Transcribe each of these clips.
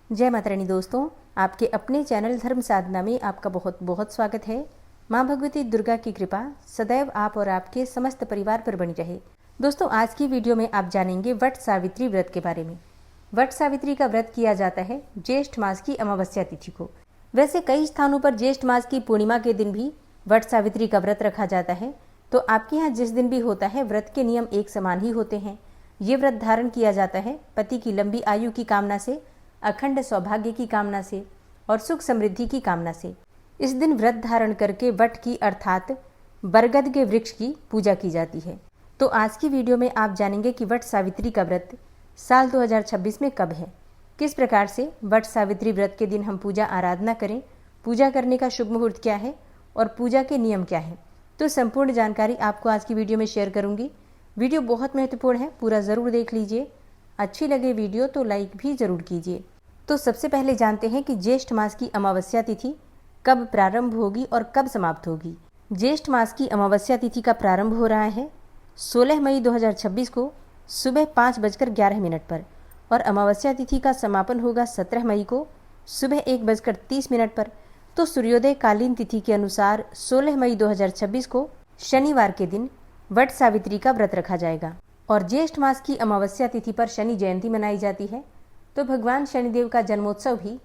जय माता रानी दोस्तों, आपके अपने चैनल धर्म साधना में आपका बहुत बहुत स्वागत है। माँ भगवती दुर्गा की कृपा सदैव आप और आपके समस्त परिवार पर बनी रहे। दोस्तों, आज की वीडियो में आप जानेंगे वट सावित्री व्रत के बारे में। वट सावित्री का व्रत किया जाता है ज्येष्ठ मास की अमावस्या तिथि को। वैसे कई स्थानों पर ज्येष्ठ मास की पूर्णिमा के दिन भी वट सावित्री का व्रत रखा जाता है, तो आपके यहाँ जिस दिन भी होता है व्रत के नियम एक समान ही होते हैं। ये व्रत धारण किया जाता है पति की लंबी आयु की कामना से, अखंड सौभाग्य की कामना से और सुख समृद्धि की कामना से। इस दिन व्रत धारण करके वट की अर्थात बरगद के वृक्ष की पूजा की जाती है। तो आज की वीडियो में आप जानेंगे कि वट सावित्री का व्रत साल 2026 में कब है, किस प्रकार से वट सावित्री व्रत के दिन हम पूजा आराधना करें, पूजा करने का शुभ मुहूर्त क्या है और पूजा के नियम क्या है। तो संपूर्ण जानकारी आपको आज की वीडियो में शेयर करूंगी। वीडियो बहुत महत्वपूर्ण है, पूरा ज़रूर देख लीजिए। अच्छी लगे वीडियो तो लाइक भी ज़रूर कीजिए। तो सबसे पहले जानते हैं कि ज्येष्ठ मास की अमावस्या तिथि कब प्रारंभ होगी और कब समाप्त होगी। ज्येष्ठ मास की अमावस्या तिथि का प्रारंभ हो रहा है 16 मई 2026 को सुबह 5:11 पर और अमावस्या तिथि का समापन होगा 17 मई को सुबह 1:30 पर। तो सूर्योदय कालीन तिथि के अनुसार 16 मई 2026 को शनिवार के दिन वट सावित्री का व्रत रखा जाएगा और ज्येष्ठ मास की अमावस्या तिथि पर शनि जयंती मनाई जाती है। तो भगवान शनिदेव का जन्मोत्सव भी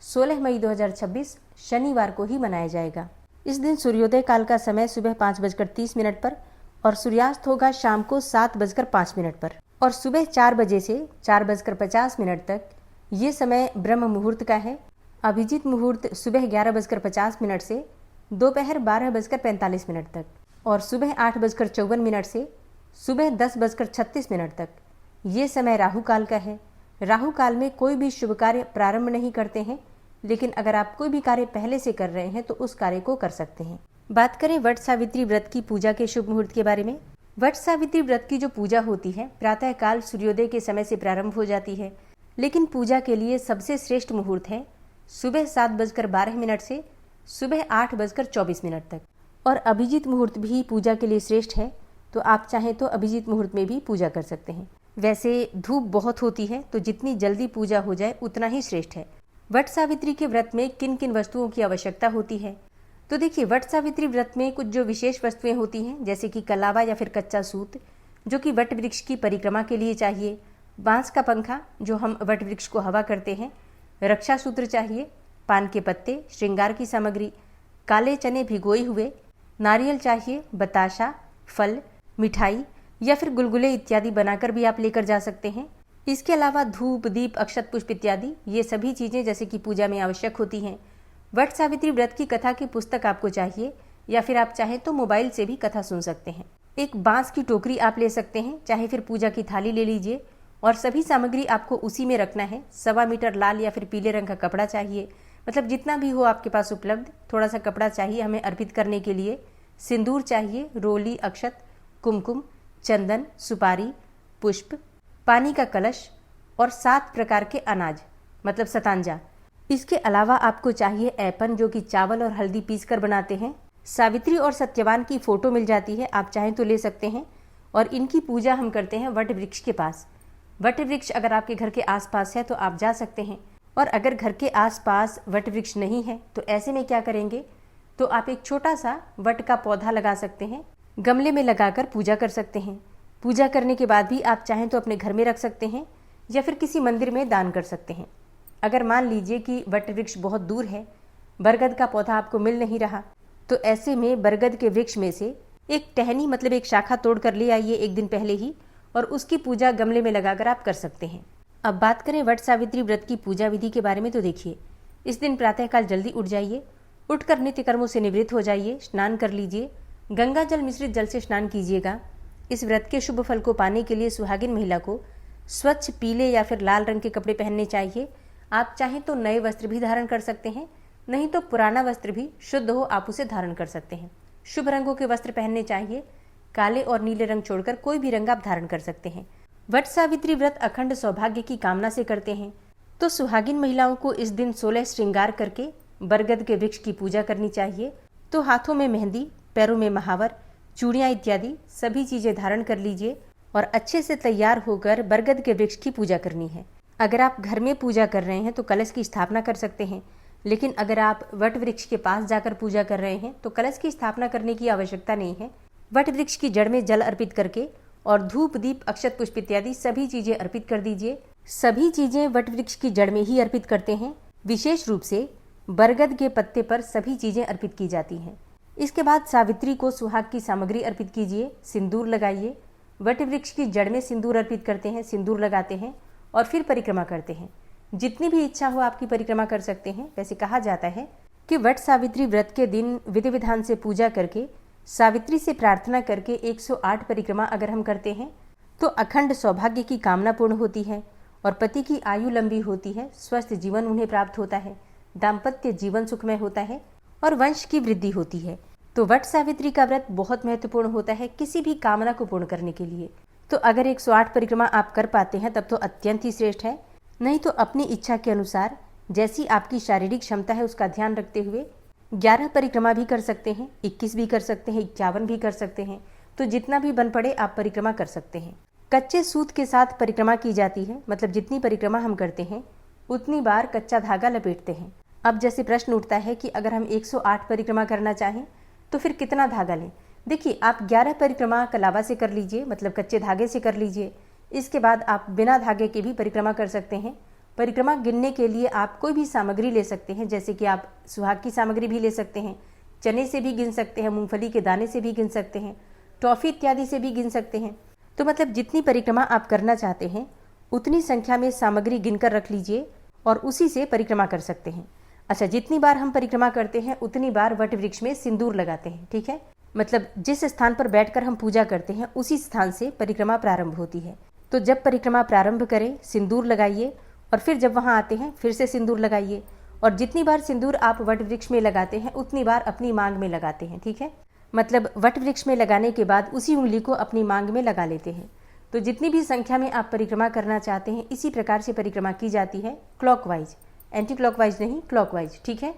16 मई 2026 शनिवार को ही मनाया जाएगा। इस दिन सूर्योदय काल का समय सुबह 5:30 पर और सूर्यास्त होगा शाम को 7:05 पर और सुबह 4 बजे से 4:50 तक ये समय ब्रह्म मुहूर्त का है। अभिजीत मुहूर्त सुबह 11:50 से दोपहर 12:45 तक और सुबह 8:54 से सुबह 10:36 तक ये समय राहु काल का है। राहु काल में कोई भी शुभ कार्य प्रारंभ नहीं करते हैं, लेकिन अगर आप कोई भी कार्य पहले से कर रहे हैं तो उस कार्य को कर सकते हैं। बात करें वट सावित्री व्रत की पूजा के शुभ मुहूर्त के बारे में। वट सावित्री व्रत की जो पूजा होती है प्रातः काल सूर्योदय के समय से प्रारंभ हो जाती है, लेकिन पूजा के लिए सबसे श्रेष्ठ मुहूर्त है सुबह 7:12 से सुबह 8:24 तक और अभिजीत मुहूर्त भी पूजा के लिए श्रेष्ठ है। तो आप चाहें तो अभिजीत मुहूर्त में भी पूजा कर सकते हैं। वैसे धूप बहुत होती है, तो जितनी जल्दी पूजा हो जाए उतना ही श्रेष्ठ है। वट सावित्री के व्रत में किन किन वस्तुओं की आवश्यकता होती है, तो देखिए वट सावित्री व्रत में कुछ जो विशेष वस्तुएं होती हैं, जैसे कि कलावा या फिर कच्चा सूत जो कि वट वृक्ष की परिक्रमा के लिए चाहिए, बांस का पंखा जो हम वट वृक्ष को हवा करते हैं, रक्षा सूत्र चाहिए, पान के पत्ते, श्रृंगार की सामग्री, काले चने भिगोए हुए, नारियल चाहिए, बताशा, फल, मिठाई या फिर गुलगुले इत्यादि बनाकर भी आप लेकर जा सकते हैं। इसके अलावा धूप, दीप, अक्षत पुष्प इत्यादि ये सभी चीजें जैसे कि पूजा में आवश्यक होती हैं। वट सावित्री व्रत की कथा की पुस्तक आपको चाहिए या फिर आप चाहें तो मोबाइल से भी कथा सुन सकते हैं। एक बांस की टोकरी आप ले सकते हैं, चाहे फिर पूजा की थाली ले लीजिए और सभी सामग्री आपको उसी में रखना है। 1.25 मीटर लाल या फिर पीले रंग का कपड़ा चाहिए, मतलब जितना भी हो आपके पास उपलब्ध। थोड़ा सा कपड़ा चाहिए हमें अर्पित करने के लिए। सिंदूर चाहिए, रोली, अक्षत, कुमकुम, चंदन, सुपारी, पुष्प, पानी का कलश और 7 प्रकार के अनाज मतलब सतांजा। इसके अलावा आपको चाहिए ऐपन जो कि चावल और हल्दी पीसकर बनाते हैं। सावित्री और सत्यवान की फोटो मिल जाती है, आप चाहें तो ले सकते हैं। और इनकी पूजा हम करते हैं वट वृक्ष के पास। वट वृक्ष अगर आपके घर के आसपास है तो आप जा सकते हैं, और अगर घर के आसपास वट वृक्ष नहीं है तो ऐसे में क्या करेंगे, तो आप एक छोटा सा वट का पौधा लगा सकते हैं, गमले में लगाकर पूजा कर सकते हैं। पूजा करने के बाद भी आप चाहें तो अपने घर में रख सकते हैं या फिर किसी मंदिर में दान कर सकते हैं। अगर मान लीजिए कि वट वृक्ष बहुत दूर है, बरगद का पौधा आपको मिल नहीं रहा, तो ऐसे में बरगद के वृक्ष में से एक टहनी मतलब एक शाखा तोड़ कर ले आइए एक दिन पहले ही, और उसकी पूजा गमले में लगाकर आप कर सकते हैं। अब बात करें वट सावित्री व्रत की पूजा विधि के बारे में, तो देखिए इस दिन प्रातःकाल जल्दी उठ जाइए, उठकर नित्य कर्मों से निवृत्त हो जाइए, स्नान कर लीजिए, गंगा जल मिश्रित जल से स्नान कीजिएगा। इस व्रत के शुभ फल को पाने के लिए सुहागिन महिला को स्वच्छ पीले या फिर लाल रंग के कपड़े पहनने चाहिए। आप चाहें तो नए वस्त्र भी धारण कर सकते हैं, नहीं तो पुराना वस्त्र भी शुद्ध हो आप उसे धारण कर सकते हैं। शुभ रंगों के वस्त्र पहनने चाहिए, काले और नीले रंग छोड़कर कोई भी रंग आप धारण कर सकते हैं। वट सावित्री व्रत अखंड सौभाग्य की कामना से करते हैं, तो सुहागिन महिलाओं को इस दिन 16 श्रृंगार करके बरगद के वृक्ष की पूजा करनी चाहिए। तो हाथों में मेहंदी, पैरों में महावर, चूड़ियाँ इत्यादि सभी चीजें धारण कर लीजिए और अच्छे से तैयार होकर बरगद के वृक्ष की पूजा करनी है। अगर आप घर में पूजा कर रहे हैं तो कलश की स्थापना कर सकते हैं, लेकिन अगर आप वट वृक्ष के पास जाकर पूजा कर रहे हैं तो कलश की स्थापना करने की आवश्यकता नहीं है। वट वृक्ष की जड़ में जल अर्पित करके और धूप दीप अक्षत पुष्प इत्यादि सभी चीजें अर्पित कर दीजिए। सभी चीजें वट वृक्ष की जड़ में ही अर्पित करते हैं। विशेष रूप से बरगद के पत्ते पर सभी चीजें अर्पित की जाती हैं। इसके बाद सावित्री को सुहाग की सामग्री अर्पित कीजिए, सिंदूर लगाइए। वट वृक्ष की जड़ में सिंदूर अर्पित करते हैं, सिंदूर लगाते हैं और फिर परिक्रमा करते हैं। जितनी भी इच्छा हो आपकी परिक्रमा कर सकते हैं। वैसे कहा जाता है कि वट सावित्री व्रत के दिन विधि विधान से पूजा करके सावित्री से प्रार्थना करके 108 परिक्रमा अगर हम करते हैं तो अखंड सौभाग्य की कामना पूर्ण होती है और पति की आयु लंबी होती है, स्वस्थ जीवन उन्हें प्राप्त होता है, दाम्पत्य जीवन सुखमय होता है और वंश की वृद्धि होती है। तो वट सावित्री का व्रत बहुत महत्वपूर्ण होता है किसी भी कामना को पूर्ण करने के लिए। तो अगर 108 परिक्रमा आप कर पाते हैं तब तो अत्यंत ही श्रेष्ठ है, नहीं तो अपनी इच्छा के अनुसार जैसी आपकी शारीरिक क्षमता है उसका ध्यान रखते हुए 11 परिक्रमा भी कर सकते हैं, 21 भी कर सकते हैं, 51 भी कर सकते हैं। तो जितना भी बन पड़े आप परिक्रमा कर सकते हैं। कच्चे सूत के साथ परिक्रमा की जाती है, मतलब जितनी परिक्रमा हम करते हैं उतनी बार कच्चा धागा लपेटते हैं। अब जैसे प्रश्न उठता है कि अगर हम 108 परिक्रमा करना चाहें तो फिर कितना धागा लें। देखिए, आप 11 परिक्रमा कलावा से कर लीजिए, मतलब कच्चे धागे से कर लीजिए। इसके बाद आप बिना धागे के भी परिक्रमा कर सकते हैं। परिक्रमा गिनने के लिए आप कोई भी सामग्री ले सकते हैं, जैसे कि आप सुहाग की सामग्री भी ले सकते हैं, चने से भी गिन सकते हैं, मूंगफली के दाने से भी गिन सकते हैं, टॉफी इत्यादि से भी गिन सकते हैं। तो मतलब जितनी परिक्रमा आप करना चाहते हैं उतनी संख्या में सामग्री गिनकर रख लीजिए और उसी से परिक्रमा कर सकते हैं। अच्छा, जितनी बार हम परिक्रमा करते हैं उतनी बार वट वृक्ष में सिंदूर लगाते हैं, ठीक है। मतलब जिस स्थान पर बैठकर हम पूजा करते हैं उसी स्थान से परिक्रमा प्रारंभ होती है। तो जब परिक्रमा प्रारंभ करें सिंदूर लगाइए और फिर जब वहां आते हैं फिर से सिंदूर लगाइए और जितनी बार सिंदूर आप वट वृक्ष में लगाते हैं उतनी बार अपनी मांग में लगाते हैं, ठीक है। मतलब वट वृक्ष में लगाने के बाद उसी उंगली को अपनी मांग में लगा लेते हैं। तो जितनी भी संख्या में आप परिक्रमा करना चाहते हैं इसी प्रकार से परिक्रमा की जाती है, क्लॉकवाइज, एंटी क्लॉकवाइज नहीं, क्लॉकवाइज, ठीक है।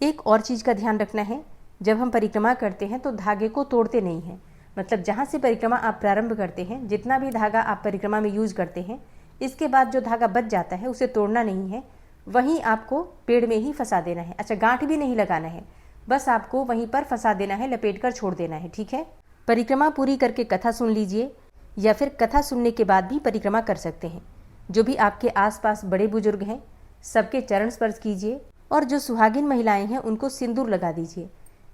एक और चीज का ध्यान रखना है, जब हम परिक्रमा करते हैं तो धागे को तोड़ते नहीं हैं। मतलब जहाँ से परिक्रमा आप प्रारंभ करते हैं जितना भी धागा आप परिक्रमा में यूज करते हैं इसके बाद जो धागा बच जाता है उसे तोड़ना नहीं है, वहीं आपको पेड़ में ही फंसा देना है। अच्छा, गांठ भी नहीं लगाना है, बस आपको वहीं पर फंसा देना है, लपेट कर छोड़ देना है, ठीक है। परिक्रमा पूरी करके कथा सुन लीजिए या फिर कथा सुनने के बाद भी परिक्रमा कर सकते हैं। जो भी आपके आसपास बड़े बुजुर्ग हैं सबके चरण स्पर्श कीजिए और जो सुहागिन महिलाएं हैं उनको सिंदूर लगा दीजिए।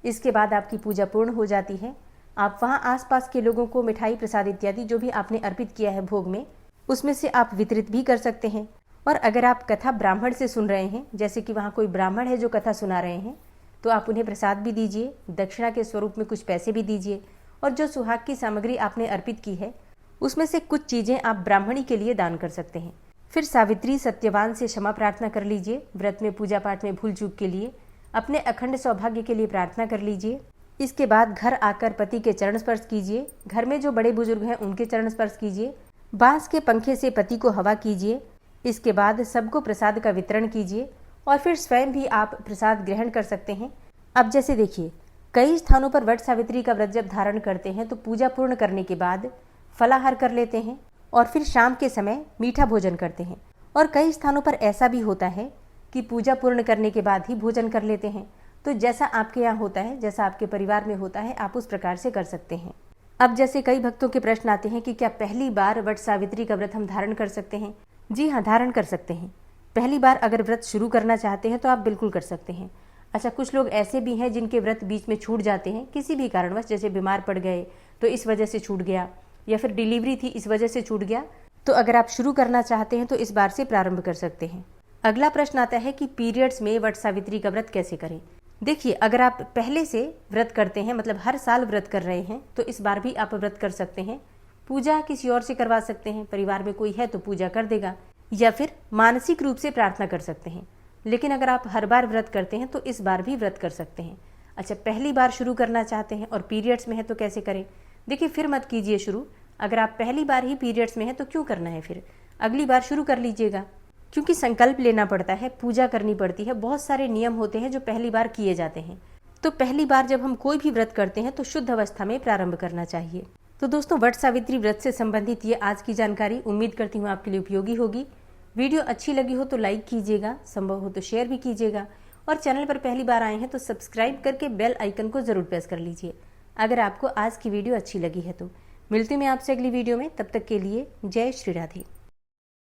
इसके बाद आपकी पूजा पूर्ण हो जाती है। आप वहाँ आसपास के लोगों को मिठाई प्रसाद इत्यादि जो भी आपने अर्पित किया है भोग में उसमें से आप वितरित भी कर सकते हैं। और अगर आप कथा ब्राह्मण से सुन रहे हैं, जैसे कि वहाँ कोई ब्राह्मण है जो कथा सुना रहे हैं, तो आप उन्हें प्रसाद भी दीजिए, दक्षिणा के स्वरूप में कुछ पैसे भी दीजिए और जो सुहाग की सामग्री आपने अर्पित की है उसमें से कुछ चीजें आप ब्राह्मणी के लिए दान कर सकते हैं। फिर सावित्री सत्यवान से क्षमा प्रार्थना कर लीजिए। व्रत में पूजा पाठ में भूल चूक के लिए अपने अखंड सौभाग्य के लिए प्रार्थना कर लीजिए। इसके बाद घर आकर पति के चरण स्पर्श कीजिए। घर में जो बड़े बुजुर्ग हैं उनके चरण स्पर्श कीजिए। बांस के पंखे से पति को हवा कीजिए। इसके बाद सबको प्रसाद का वितरण कीजिए और फिर स्वयं भी आप प्रसाद ग्रहण कर सकते हैं। अब जैसे देखिए, कई स्थानों पर वट सावित्री का व्रत जब धारण करते हैं तो पूजा पूर्ण करने के बाद फलाहार कर लेते हैं और फिर शाम के समय मीठा भोजन करते हैं। और कई स्थानों पर ऐसा भी होता है कि पूजा पूर्ण करने के बाद ही भोजन कर लेते हैं। तो जैसा आपके यहाँ होता है, जैसा आपके परिवार में होता है, आप उस प्रकार से कर सकते हैं। अब जैसे कई भक्तों के प्रश्न आते हैं कि क्या पहली बार वट सावित्री का व्रत हम धारण कर सकते हैं। जी हाँ, धारण कर सकते हैं। पहली बार अगर व्रत शुरू करना चाहते हैं तो आप बिल्कुल कर सकते हैं। अच्छा, कुछ लोग ऐसे भी हैं जिनके व्रत बीच में छूट जाते हैं किसी भी कारणवश, जैसे बीमार पड़ गए तो इस वजह से छूट गया या फिर डिलीवरी थी इस वजह से छूट गया। तो अगर आप शुरू करना चाहते हैं तो इस बार से प्रारंभ कर सकते हैं। अगला प्रश्न आता है कि पीरियड्स में वट सावित्री का व्रत कैसे करें। देखिए, अगर आप पहले से व्रत करते हैं, मतलब हर साल व्रत कर रहे हैं, तो इस बार भी आप व्रत कर सकते हैं। पूजा किसी और से करवा सकते हैं, परिवार में कोई है तो पूजा कर देगा, या फिर मानसिक रूप से प्रार्थना कर सकते हैं। लेकिन अगर आप हर बार व्रत करते हैं तो इस बार भी व्रत कर सकते हैं। अच्छा, पहली बार शुरू करना चाहते हैं और पीरियड्स में है तो कैसे करें। देखिए, फिर मत कीजिए शुरू। अगर आप पहली बार ही पीरियड्स में है तो क्यों करना है, फिर अगली बार शुरू कर लीजिएगा। क्योंकि संकल्प लेना पड़ता है, पूजा करनी पड़ती है, बहुत सारे नियम होते हैं जो पहली बार किए जाते हैं। तो पहली बार जब हम कोई भी व्रत करते हैं तो शुद्ध अवस्था में प्रारंभ करना चाहिए। तो दोस्तों, वट सावित्री व्रत से संबंधित ये आज की जानकारी उम्मीद करती हूँ आपके लिए उपयोगी होगी। वीडियो अच्छी लगी हो तो लाइक कीजिएगा, संभव हो तो शेयर भी कीजिएगा और चैनल पर पहली बार आए हैं तो सब्सक्राइब करके बेल आइकन को ज़रूर प्रेस कर लीजिए अगर आपको आज की वीडियो अच्छी लगी है तो। मिलती मैं आपसे अगली वीडियो में, तब तक के लिए जय श्री राधे।